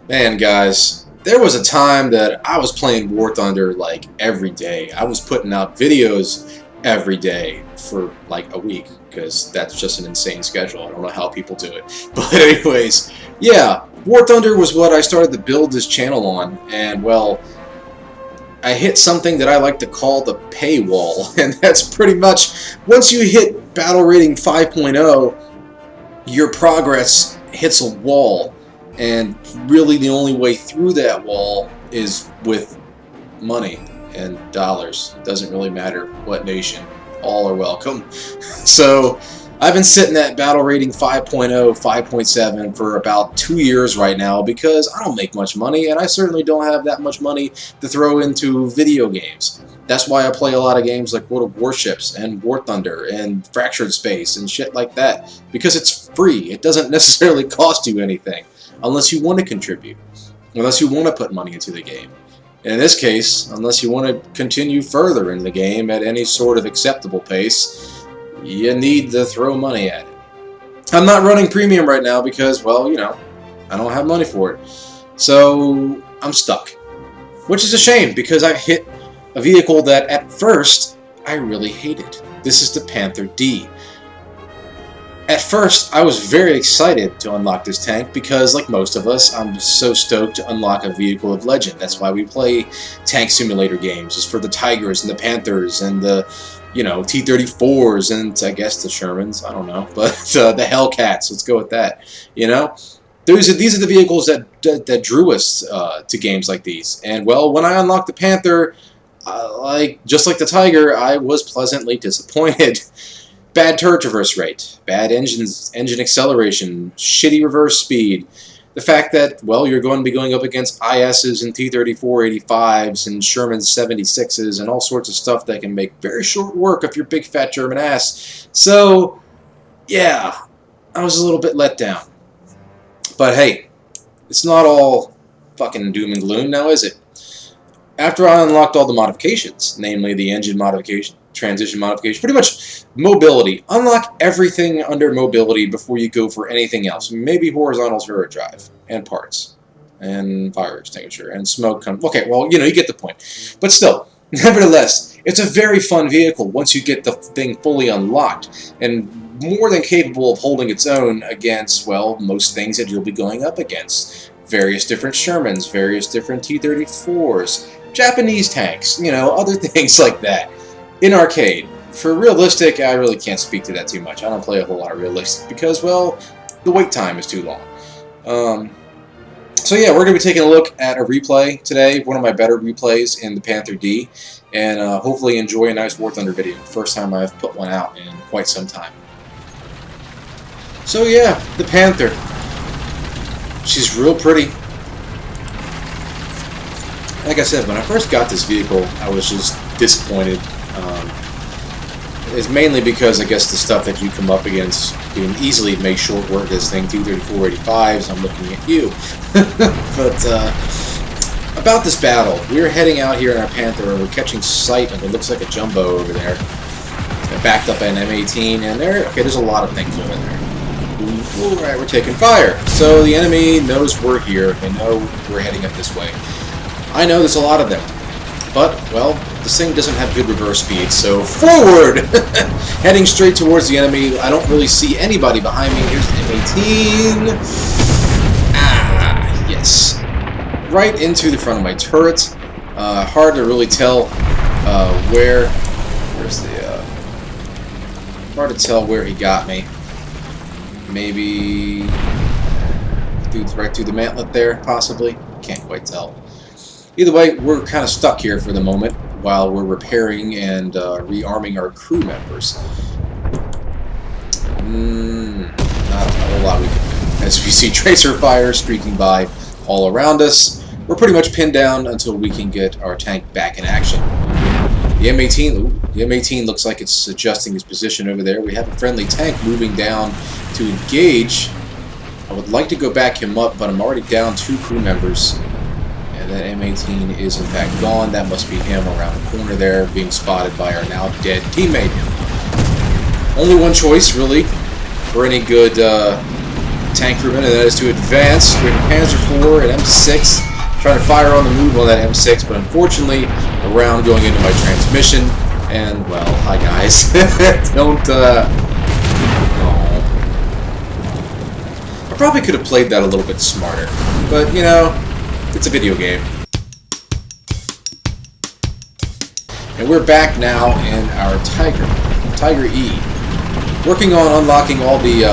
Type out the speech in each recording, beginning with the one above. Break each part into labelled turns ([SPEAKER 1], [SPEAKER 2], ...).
[SPEAKER 1] Man, guys, there was a time that I was playing War Thunder like every day. I was putting out videos every day for like a week because that's just an insane schedule. I don't know how people do it. But anyways, yeah, War Thunder was what I started to build this channel on, and well, I hit something that I like to call the paywall, and that's pretty much once you hit battle rating 5.0, your progress hits a wall, and really the only way through that wall is with money and dollars. It doesn't really matter what nation, all are welcome. So I've been sitting at battle rating 5.0, 5.7 for about 2 years right now because I don't make much money, and I certainly don't have that much money to throw into video games. That's why I play a lot of games like World of Warships and War Thunder and Fractured Space and shit like that, because it's free. It doesn't necessarily cost you anything unless you want to contribute, unless you want to put money into the game. And in this case, unless you want to continue further in the game at any sort of acceptable pace, you need to throw money at it. I'm not running premium right now because, well, you know, I don't have money for it. So I'm stuck, which is a shame because I hit a vehicle that at first I really hated. This is the Panther D. At first, I was very excited to unlock this tank because, like most of us, I'm so stoked to unlock a vehicle of legend. That's why we play tank simulator games. It's for the Tigers and the Panthers and the, you know, T-34s and I guess the Shermans. I don't know, but the Hellcats. Let's go with that. You know, these are the vehicles that drew us to games like these. And well, when I unlocked the Panther, just like the Tiger, I was pleasantly disappointed. Bad turret traverse rate, bad engine acceleration, shitty reverse speed. The fact that, well, you're going to be going up against ISs and T-34 85s and Sherman 76s and all sorts of stuff that can make very short work of your big fat German ass. So, yeah, I was a little bit let down. But hey, it's not all fucking doom and gloom now, is it? After I unlocked all the modifications, namely the engine modification, transition modification, pretty much mobility. Unlock everything under mobility before you go for anything else. Maybe horizontal turret drive and parts and fire extinguisher and smoke. Okay, well, you know, you get the point. But still, nevertheless, it's a very fun vehicle once you get the thing fully unlocked and more than capable of holding its own against, well, most things that you'll be going up against. Various different Shermans, various different T-34s, Japanese tanks, you know, other things like that. In arcade. For realistic, I really can't speak to that too much. I don't play a whole lot of realistic because, well, the wait time is too long. So yeah, we're going to be taking a look at a replay today, one of my better replays in the Panther D, and hopefully enjoy a nice War Thunder video. First time I've put one out in quite some time. So yeah, the Panther. She's real pretty. Like I said, when I first got this vehicle, I was just disappointed. It's mainly because I guess the stuff that you come up against, you can easily make short work of this thing. T-34 85s, I'm looking at you. But about this battle, we're heading out here in our Panther and we're catching sight of what looks like a jumbo over there. I backed up an M18 and there's a lot of things over there. Alright, we're taking fire. So the enemy knows we're here. They know we're heading up this way. I know there's a lot of them. But, well, this thing doesn't have good reverse speed, so forward! Heading straight towards the enemy. I don't really see anybody behind me. Here's the M18. Ah, yes. Right into the front of my turret. Hard to really tell where's the, hard to tell where he got me. Maybe right through the mantlet there, possibly. Can't quite tell. Either way, we're kind of stuck here for the moment while we're repairing and rearming our crew members. Not a whole lot we can do. As we see tracer fire streaking by all around us, we're pretty much pinned down until we can get our tank back in action. The M18 looks like it's adjusting its position over there. We have a friendly tank moving down to engage. I would like to go back him up, but I'm already down 2 crew members. And that M18 is in fact gone. That must be him around the corner there, being spotted by our now dead teammate. Only one choice, really, for any good tank crewman, and that is to advance. We have Panzer IV and M6 trying to fire on the move on that M6, but unfortunately, a round going into my transmission, and well, hi guys. Don't. I probably could have played that a little bit smarter, but you know, it's a video game. And we're back now in our Tiger E, working on unlocking all the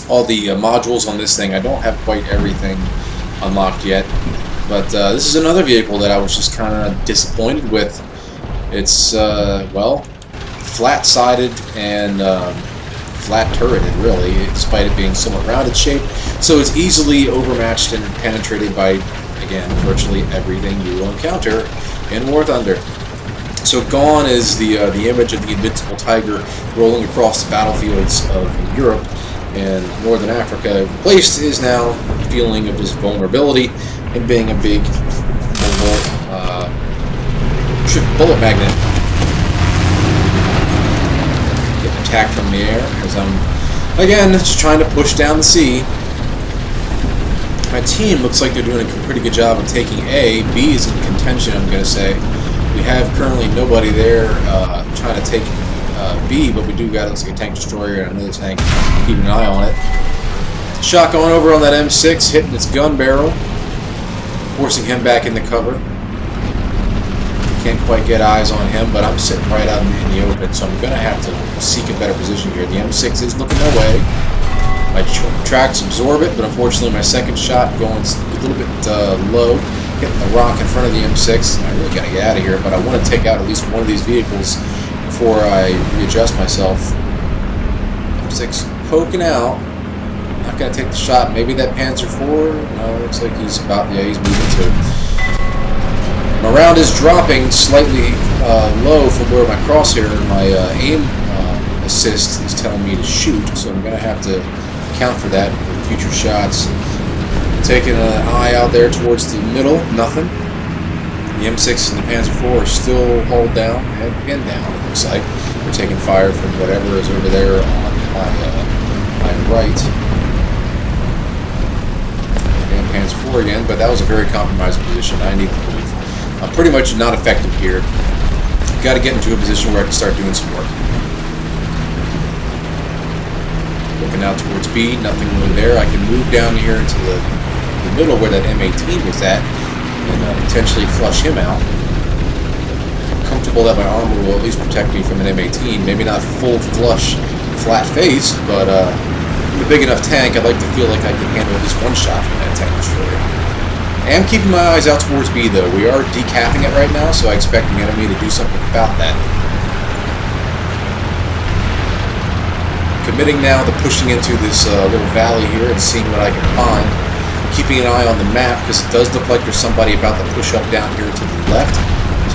[SPEAKER 1] modules on this thing. I don't have quite everything unlocked yet, but this is another vehicle that I was just kind of disappointed with. It's well, flat-sided and flat-turreted, really, despite it being somewhat rounded shape. So it's easily overmatched and penetrated by, again, virtually everything you will encounter in War Thunder. So gone is the image of the invincible tiger rolling across the battlefields of Europe and Northern Africa. Replaced is now the feeling of his vulnerability and being a big bullet magnet. Getting attacked from the air as I'm, again, just trying to push down the sea. My team looks like they're doing a pretty good job of taking A. B is in contention, I'm going to say. We have currently nobody there trying to take B, but we do got, looks like a tank destroyer and another tank. Keeping an eye on it. Shot going over on that M6, hitting its gun barrel, forcing him back into cover. Can't quite get eyes on him, but I'm sitting right out in the open, so I'm going to have to seek a better position here. The M6 is looking their way. My tracks absorb it, but unfortunately my second shot going a little bit low, hitting the rock in front of the M6. I really got to get out of here, but I want to take out at least one of these vehicles before I readjust myself. M6 poking out. Not going to take the shot. Maybe that Panzer IV? No, looks like he's about, yeah, he's moving to. My round is dropping slightly low from where my crosshair, my aim assist is telling me to shoot, so I'm going to have to account for that for future shots. Taking an eye out there towards the middle, nothing. The M6 and the Panzer IV are still hauled down and pinned down, it looks like. We're taking fire from whatever is over there on my right. And Panzer IV again, but that was a very compromising position. I need to move. I'm pretty much not effective here. Got to get into a position where I can start doing some work. Looking out towards B, nothing really there. I can move down here into the middle where that M18 was at and potentially flush him out. I'm comfortable that my armor will at least protect me from an M18. Maybe not full flush, flat face, but with a big enough tank, I'd like to feel like I can handle at least one shot from that tank destroyer. I am keeping my eyes out towards B though. We are decapping it right now, so I expect the enemy to do something about that. Committing now to pushing into this little valley here and seeing what I can find. Keeping an eye on the map because it does look like there's somebody about to push up down here to the left.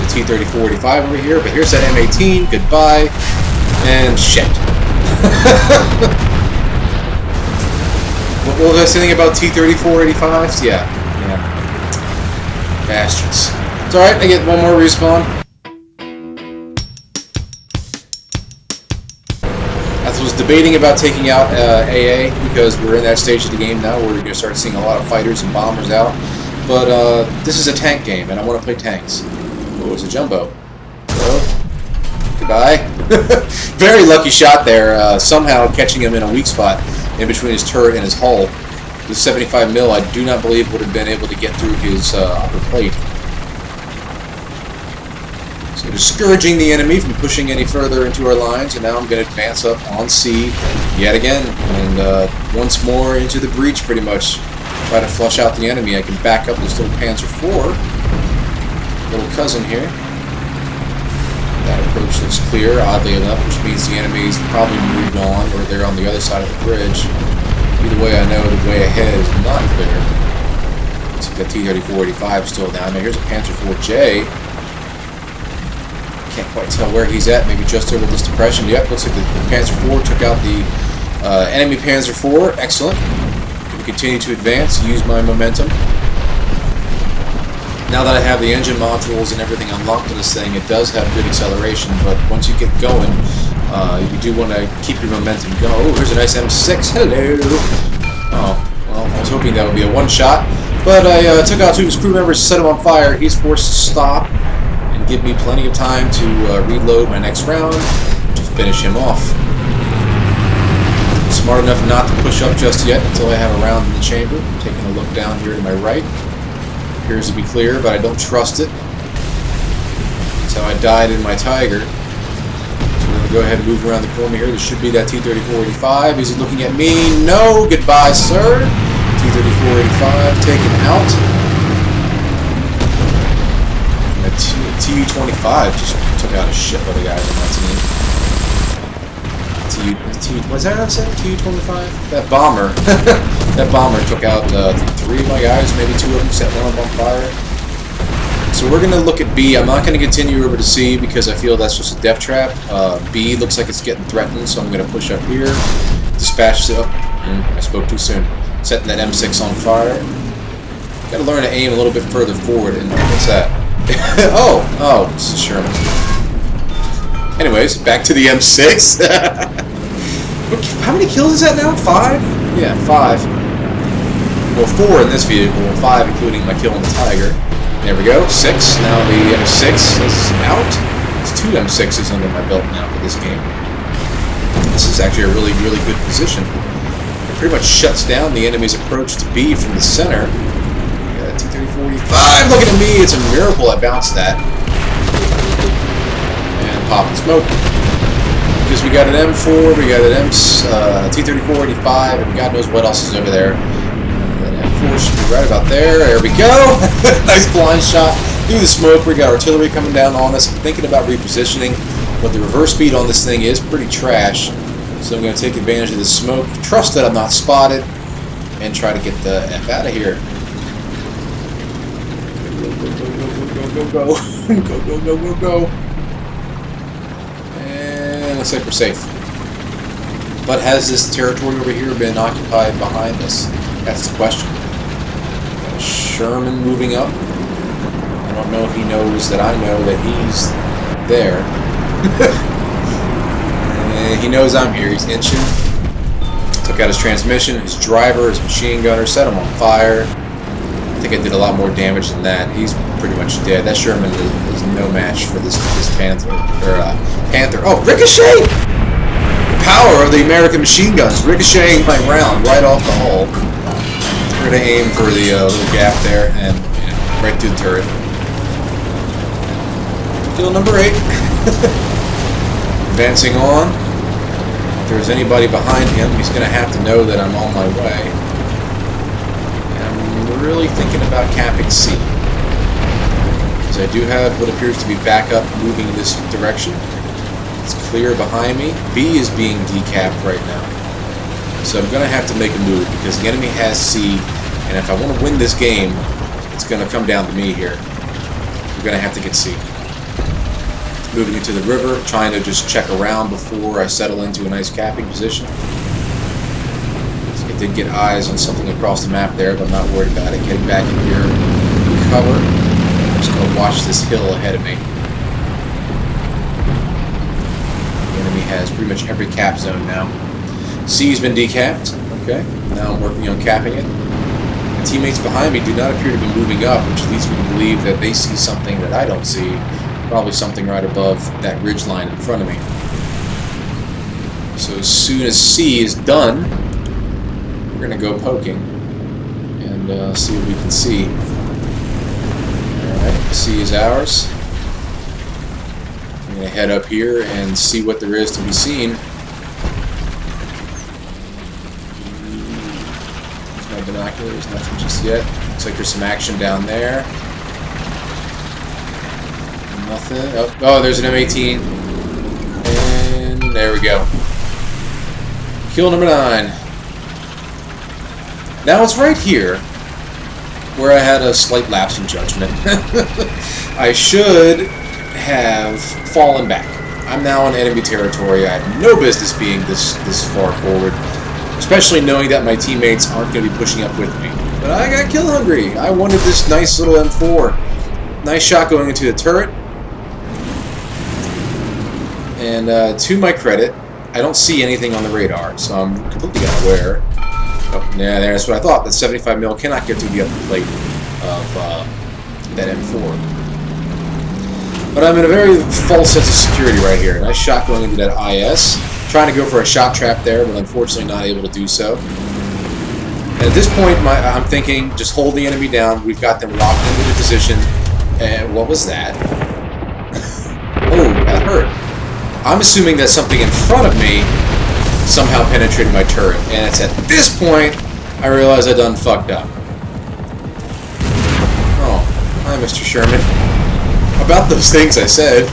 [SPEAKER 1] There's a T-34-85 over here, but here's that M18. Goodbye. And shit. What was I saying about T-34-85s? Yeah. Bastards. It's alright, I get one more respawn. I was debating about taking out AA because we're in that stage of the game now where we're going to start seeing a lot of fighters and bombers out. But this is a tank game and I want to play tanks. Oh, it's a jumbo. Hello. Goodbye. Very lucky shot there, somehow catching him in a weak spot in between his turret and his hull. With 75 mil, I do not believe would have been able to get through his upper plate. So discouraging the enemy from pushing any further into our lines, and now I'm going to advance up on C yet again, and once more into the breach pretty much. Try to flush out the enemy. I can back up this little Panzer IV, little cousin here. That approach looks clear, oddly enough, which means the enemy's probably moved on, or they're on the other side of the bridge. Either way, I know the way ahead is not clear. So the T-34-85 still down there. Here's a Panther 4J. Can't quite tell where he's at. Maybe just over this depression. Yep, looks like the Panzer IV took out the enemy Panzer IV. Excellent. Can continue to advance. Use my momentum. Now that I have the engine modules and everything unlocked in this thing, it does have good acceleration. But once you get going, you do want to keep your momentum going. Oh, here's a nice M6. Hello! Oh, well, I was hoping that would be a one-shot, but I took out 2 of his crew members, set him on fire. He's forced to stop and give me plenty of time to reload my next round to finish him off. Smart enough not to push up just yet until I have a round in the chamber. Taking a look down here to my right. Appears to be clear, but I don't trust it. That's how I died in my Tiger. So we're going to go ahead and move around the corner here. There should be that T-3485. Is he looking at me? No! Goodbye, sir! T-3485 taken out. And the T-25 just took out a shitload of guys on my team. Was that what I said? T-25? That bomber. That bomber took out 3 of my guys, maybe 2 of them, set one of them on fire. So we're going to look at B. I'm not going to continue over to C because I feel that's just a death trap. B looks like it's getting threatened, so I'm going to push up here. Dispatch it up. I spoke too soon. Setting that M6 on fire. Got to learn to aim a little bit further forward. And what's that? oh, this is Sherman. Anyways, back to the M6. How many kills is that now? 5? Yeah, 5. Well, 4 in this vehicle, 5 including my kill on the Tiger. There we go, 6. Now the M6 is out. It's 2 M6s under my belt now for this game. This is actually a really, really good position. It pretty much shuts down the enemy's approach to B from the center. T-3045 looking at me. It's a miracle I bounced that. Popping smoke. Because we got an M4, we got an T-3485, and God knows what else is over there. That M4 should be right about there. There we go! Nice blind shot through the smoke. We got artillery coming down on us. I'm thinking about repositioning, but the reverse speed on this thing is pretty trash. So I'm going to take advantage of the smoke, trust that I'm not spotted, and try to get the F out of here. Go. Go. Looks like we're safe. But has this territory over here been occupied behind us? That's the question. Got a Sherman moving up. I don't know if he knows that I know that he's there. He knows I'm here. He's inching. Took out his transmission, his driver, his machine gunner, set him on fire. I think I did a lot more damage than that. He's pretty much dead. That Sherman is no match for this Panther. Panther. Oh, ricochet! The power of the American machine guns ricocheting my round right off the hull. We're going to aim for the little gap there and right through the turret. Kill number 8. Advancing on. If there's anybody behind him, he's going to have to know that I'm on my way. Really thinking about capping C. Because I do have what appears to be backup moving in this direction. It's clear behind me. B is being decapped right now. So I'm going to have to make a move because the enemy has C, and if I want to win this game, it's going to come down to me here. We're going to have to get C. Moving into the river, trying to just check around before I settle into a nice capping position. I did get eyes on something across the map there, but I'm not worried about it. Getting back in here, cover. I'm just going to watch this hill ahead of me. The enemy has pretty much every cap zone now. C's been decapped. Okay, now I'm working on capping it. My teammates behind me do not appear to be moving up, which leads me to believe that they see something that I don't see. Probably something right above that ridge line in front of me. So as soon as C is done, we're going to go poking and see what we can see. Alright, C is ours. I'm going to head up here and see what there is to be seen. There's no binoculars, nothing just yet. Looks like there's some action down there. Nothing. Oh, there's an M18. And there we go. Kill number 9. Now it's right here where I had a slight lapse in judgment. I should have fallen back. I'm now in enemy territory. I have no business being this far forward, especially knowing that my teammates aren't going to be pushing up with me. But I got kill hungry. I wanted this nice little M4. Nice shot going into the turret. And to my credit, I don't see anything on the radar, so I'm completely unaware. Oh, yeah, that's what I thought. The 75 mil cannot get through the upper plate of that M4. But I'm in a very false sense of security right here. Nice shot going into that IS. Trying to go for a shot trap there, but unfortunately not able to do so. And at this point, I'm thinking, just hold the enemy down. We've got them locked into the position. And what was that? Oh, that hurt. I'm assuming that something in front of me somehow penetrated my turret. And it's at this point I realize I done fucked up. Oh, hi, Mr. Sherman. About those things I said,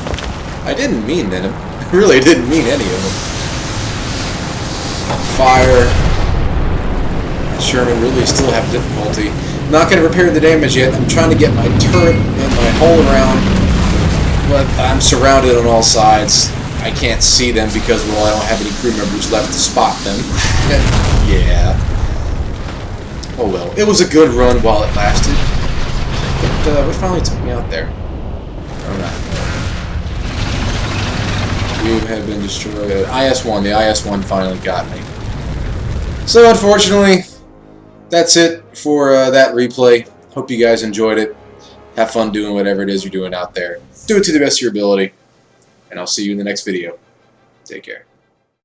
[SPEAKER 1] I didn't mean them. I really didn't mean any of them. Fire. Sherman really still have difficulty. I'm not going to repair the damage yet. I'm trying to get my turret and my hull around, but I'm surrounded on all sides. I can't see them because, well, I don't have any crew members left to spot them. Yeah. Oh well. It was a good run while it lasted. But what finally took me out there? Alright. You have been destroyed. IS-1. The IS-1 finally got me. So, unfortunately, that's it for that replay. Hope you guys enjoyed it. Have fun doing whatever it is you're doing out there. Do it to the best of your ability. And I'll see you in the next video. Take care.